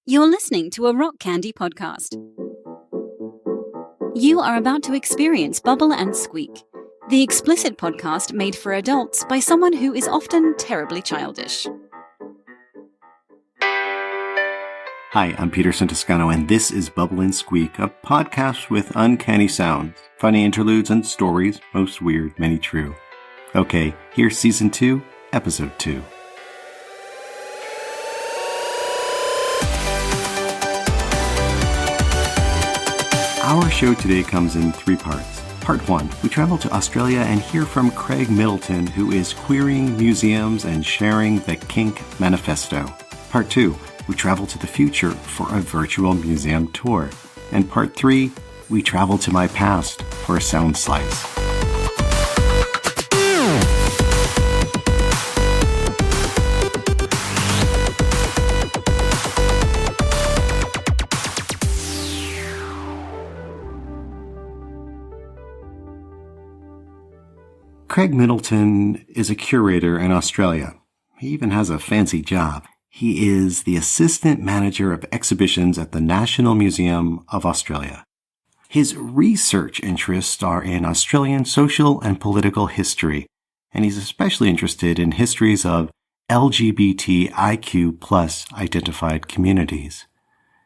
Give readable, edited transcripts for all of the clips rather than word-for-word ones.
You're listening to a Rock Candy podcast. You are about to experience Bubble and Squeak, the explicit podcast made for adults by someone who is often terribly childish. Hi, I'm Peter Santiscano, and this is Bubble and Squeak, a podcast with uncanny sounds, funny interludes, and stories, most weird, many true. Okay, here's Season 2, Episode 2. Our show today comes in 3 parts. Part 1, we travel to Australia and hear from Craig Middleton, who is querying museums and sharing the Kinq manifesto. Part 2, we travel to the future for a virtual museum tour. And Part 3, we travel to my past for a sound slice. Craig Middleton is a curator in Australia. He even has a fancy job. He is the assistant manager of exhibitions at the National Museum of Australia. His research interests are in Australian social and political history, and he's especially interested in histories of LGBTIQ plus identified communities.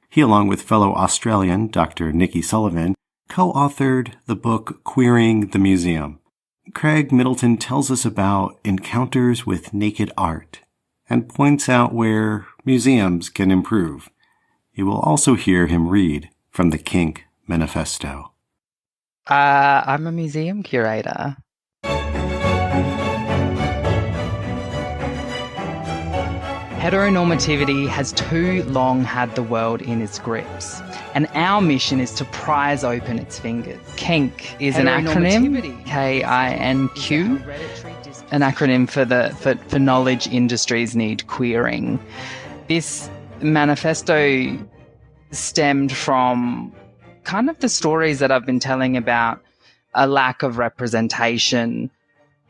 He, along with fellow Australian Dr Nikki Sullivan, co-authored the book Queering the Museum. Craig Middleton tells us about encounters with naked art and points out where museums can improve. You will also hear him read from the Kinq manifesto. I'm a museum curator. Heteronormativity has too long had the world in its grips, and our mission is to prise open its fingers. Kinq is an acronym, K-I-N-Q, an acronym for Knowledge Industries Need Queering. This manifesto stemmed from kind of the stories that I've been telling about a lack of representation.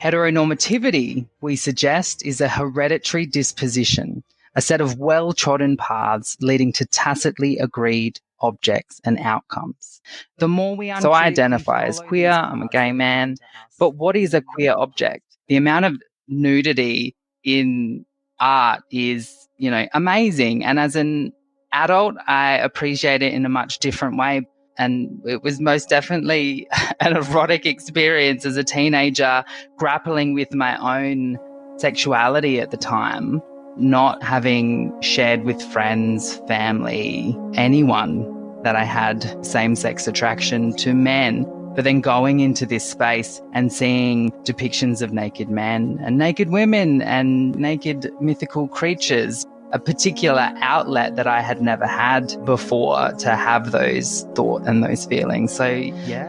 Heteronormativity, we suggest, is a hereditary disposition, a set of well-trodden paths leading to tacitly agreed objects and outcomes. So I identify as queer, I'm a gay man, but what is a queer object? The amount of nudity in art is, amazing. And as an adult, I appreciate it in a much different way. And it was most definitely an erotic experience as a teenager, grappling with my own sexuality at the time, not having shared with friends, family, anyone that I had same-sex attraction to men. But then going into this space and seeing depictions of naked men and naked women and naked mythical creatures, a particular outlet that I had never had before to have those thoughts and those feelings. So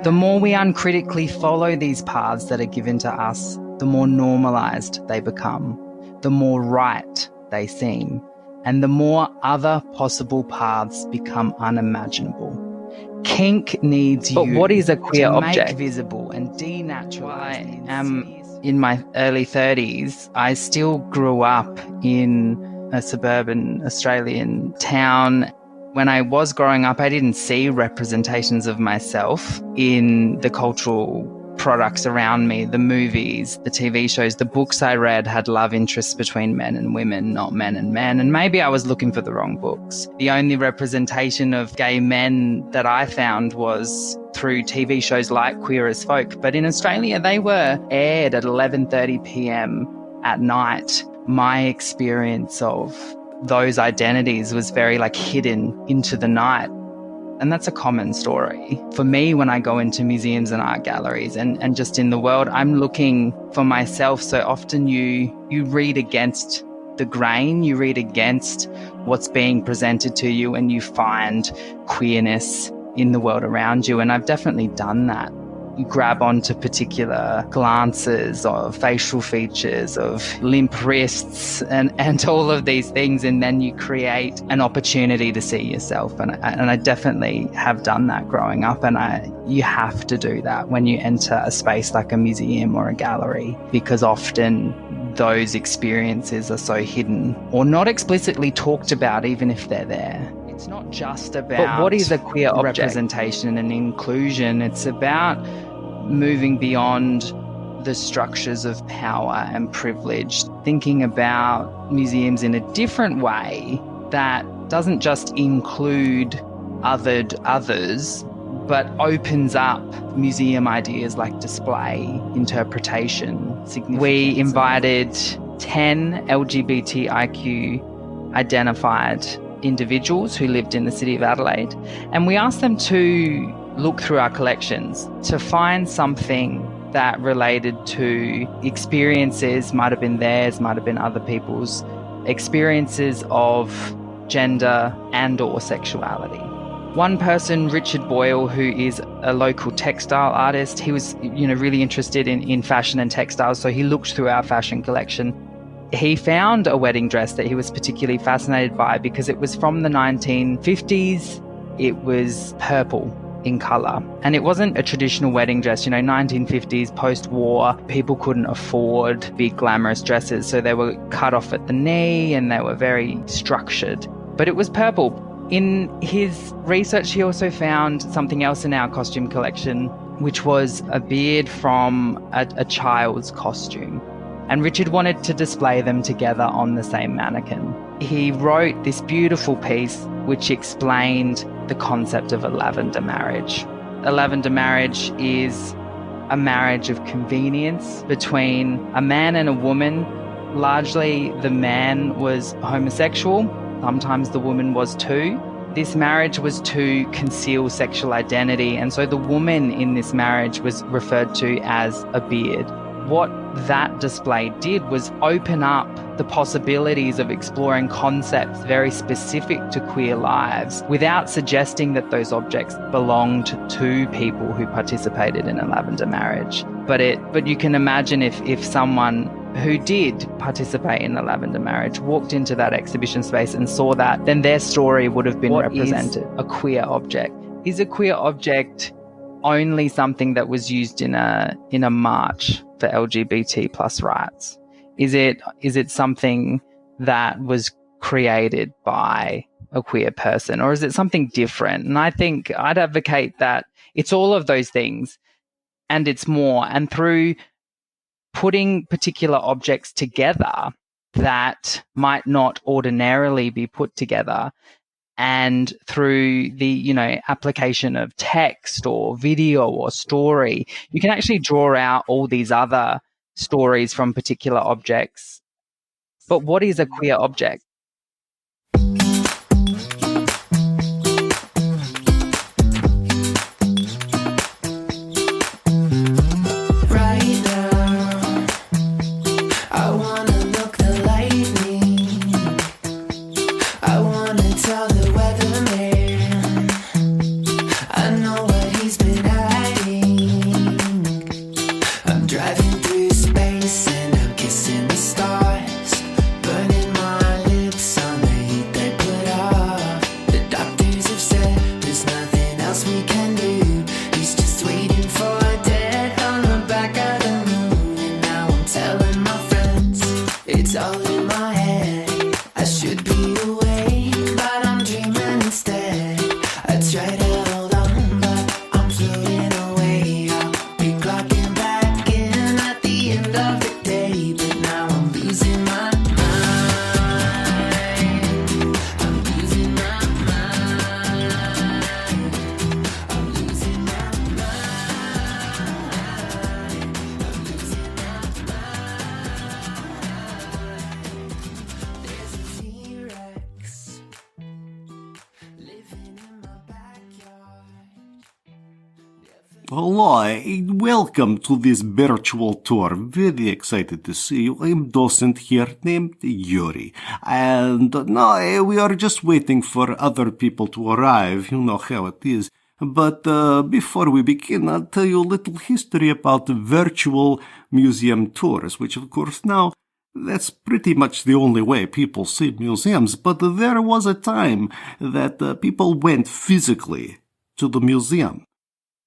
the more we uncritically follow these paths that are given to us, the more normalized they become, the more right they seem, and the more other possible paths become unimaginable. Kinq needs you what is a queer to object? Make visible and denaturalize. I am in my early 30s. I still grew up in a suburban Australian town. When I was growing up, I didn't see representations of myself in the cultural products around me, the movies, the TV shows, the books I read had love interests between men and women, not men and men. And maybe I was looking for the wrong books. The only representation of gay men that I found was through TV shows like Queer as Folk. But in Australia, they were aired at 11:30 p.m. at night. My experience of those identities was very hidden into the night. And that's a common story. For me, when I go into museums and art galleries and just in the world, I'm looking for myself. So often you read against the grain, you read against what's being presented to you, and you find queerness in the world around you. And I've definitely done that. You grab onto particular glances or facial features of limp wrists and all of these things, and then you create an opportunity to see yourself. And I definitely have done that growing up, and you have to do that when you enter a space like a museum or a gallery, because often those experiences are so hidden or not explicitly talked about, even if they're there. It's not just about but what is a queer representation and inclusion. It's about moving beyond the structures of power and privilege, thinking about museums in a different way that doesn't just include othered others, but opens up museum ideas like display, interpretation, significance. We invited 10 LGBTIQ identified individuals who lived in the city of Adelaide, and we asked them to look through our collections to find something that related to experiences, might have been theirs, might have been other people's, experiences of gender and or sexuality. One person, Richard Boyle, who is a local textile artist, he was really interested in fashion and textiles, so he looked through our fashion collection. He found a wedding dress that he was particularly fascinated by because it was from the 1950s. It was purple in colour, and it wasn't a traditional wedding dress. 1950s, post-war, people couldn't afford big glamorous dresses, so they were cut off at the knee and they were very structured. But it was purple. In his research, he also found something else in our costume collection, which was a beard from a child's costume. And Richard wanted to display them together on the same mannequin. He wrote this beautiful piece which explained the concept of a lavender marriage. A lavender marriage is a marriage of convenience between a man and a woman. Largely, the man was homosexual. Sometimes the woman was too. This marriage was to conceal sexual identity, and so the woman in this marriage was referred to as a beard. What that display did was open up the possibilities of exploring concepts very specific to queer lives without suggesting that those objects belonged to people who participated in a lavender marriage. But you can imagine if someone who did participate in the lavender marriage walked into that exhibition space and saw that, then their story would have been represented. A queer object? Is a queer object only something that was used in a march for LGBT plus rights? Is it something that was created by a queer person, or is it something different? And I think I'd advocate that it's all of those things and it's more. And through putting particular objects together that might not ordinarily be put together, and through the application of text or video or story, you can actually draw out all these other stories from particular objects. But what is a queer object? Hello, welcome to this virtual tour. Very excited to see you. I'm docent here named Yuri. And now we are just waiting for other people to arrive. You know how it is. But before we begin, I'll tell you a little history about virtual museum tours, which of course now that's pretty much the only way people see museums. But there was a time that people went physically to the museum.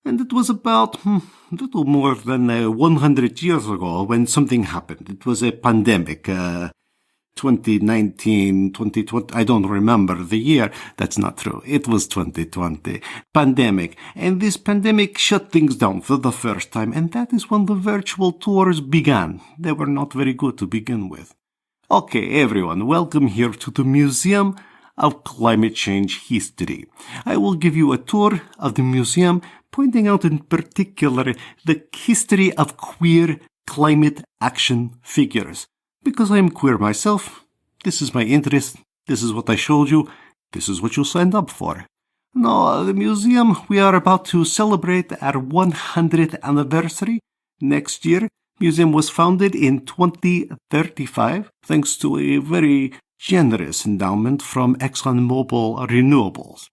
And it was about a little more than 100 years ago when something happened. It was a pandemic, 2019, 2020, I don't remember the year. That's not true. It was 2020. Pandemic. And this pandemic shut things down for the first time, and that is when the virtual tours began. They were not very good to begin with. Okay, everyone, welcome here to the Museum of Climate Change History. I will give you a tour of the museum, pointing out in particular the history of queer climate action figures. Because I am queer myself, this is my interest, this is what I showed you, this is what you signed up for. Now, the museum, we are about to celebrate our 100th anniversary next year. Museum was founded in 2035 thanks to a very generous endowment from ExxonMobil Renewables.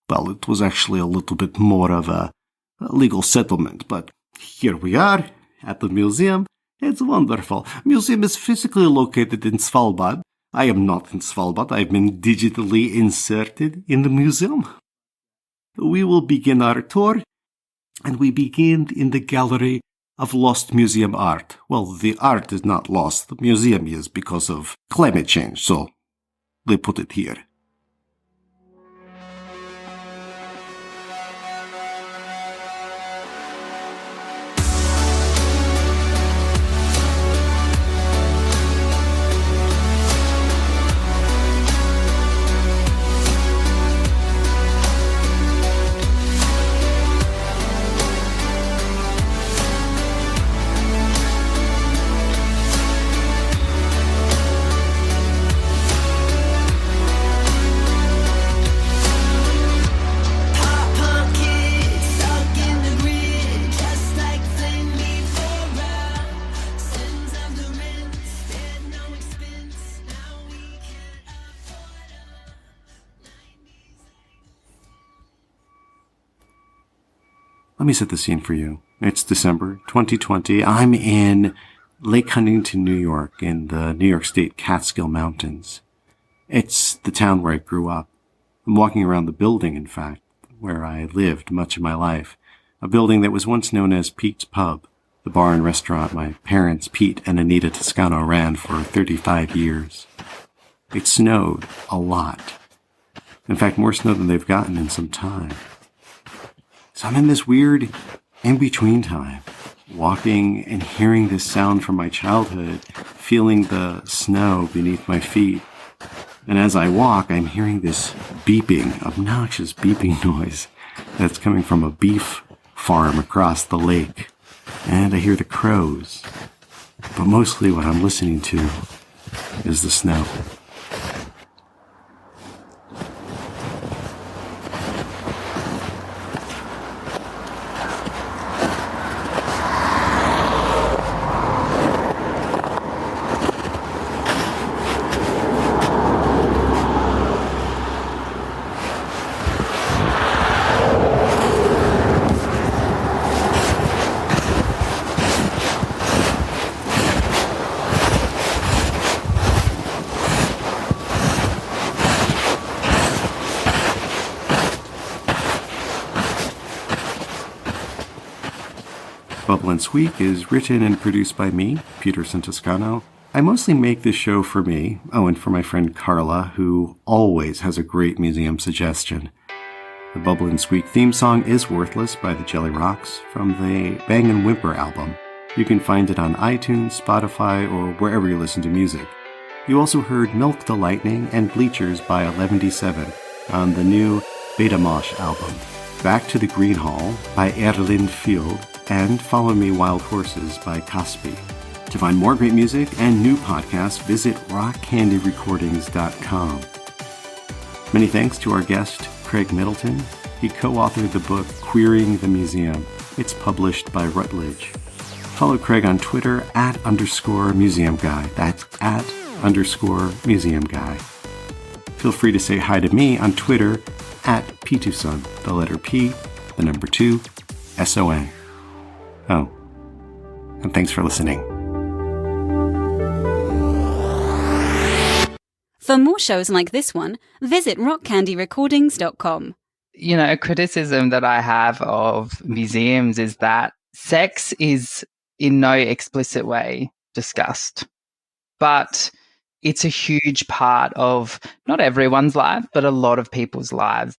Well, it was actually a little bit more of a legal settlement, but here we are at the museum. It's wonderful. Museum is physically located in Svalbard. I am not in Svalbard. I've been digitally inserted in the museum. We will begin our tour, and we begin in the Gallery of Lost Museum Art. Well, the art is not lost. The museum is because of climate change, so they put it here. Let me set the scene for you. It's December 2020. I'm in Lake Huntington, New York, in the New York State Catskill Mountains. It's the town where I grew up. I'm walking around the building, in fact, where I lived much of my life. A building that was once known as Pete's Pub, the bar and restaurant my parents, Pete and Anita Toscano, ran for 35 years. It snowed a lot. In fact, more snow than they've gotten in some time. So I'm in this weird in-between time, walking and hearing this sound from my childhood, feeling the snow beneath my feet. And as I walk, I'm hearing this beeping, obnoxious beeping noise that's coming from a beef farm across the lake. And I hear the crows. But mostly what I'm listening to is the snow. Bubble and Squeak is written and produced by me, Peterson Toscano. I mostly make this show for me, and for my friend Carla, who always has a great museum suggestion. The Bubble and Squeak theme song is Worthless by the Jelly Rocks from the Bang and Whimper album. You can find it on iTunes, Spotify, or wherever you listen to music. You also heard Milk the Lightning and Bleachers by 11D7 on the new Beta Mosh album. Back to the Green Hall by Erlyn Field, and Follow Me Wild Horses by Caspi. To find more great music and new podcasts, visit rockcandyrecordings.com. Many thanks to our guest, Craig Middleton. He co-authored the book Queering the Museum. It's published by Routledge. Follow Craig on Twitter @_museumguy. That's @_museumguy. Feel free to say hi to me on Twitter @P2Son, the letter P, the number 2, SON. Oh, and thanks for listening. For more shows like this one, visit rockcandyrecordings.com. a criticism that I have of museums is that sex is in no explicit way discussed, but it's a huge part of not everyone's life, but a lot of people's lives.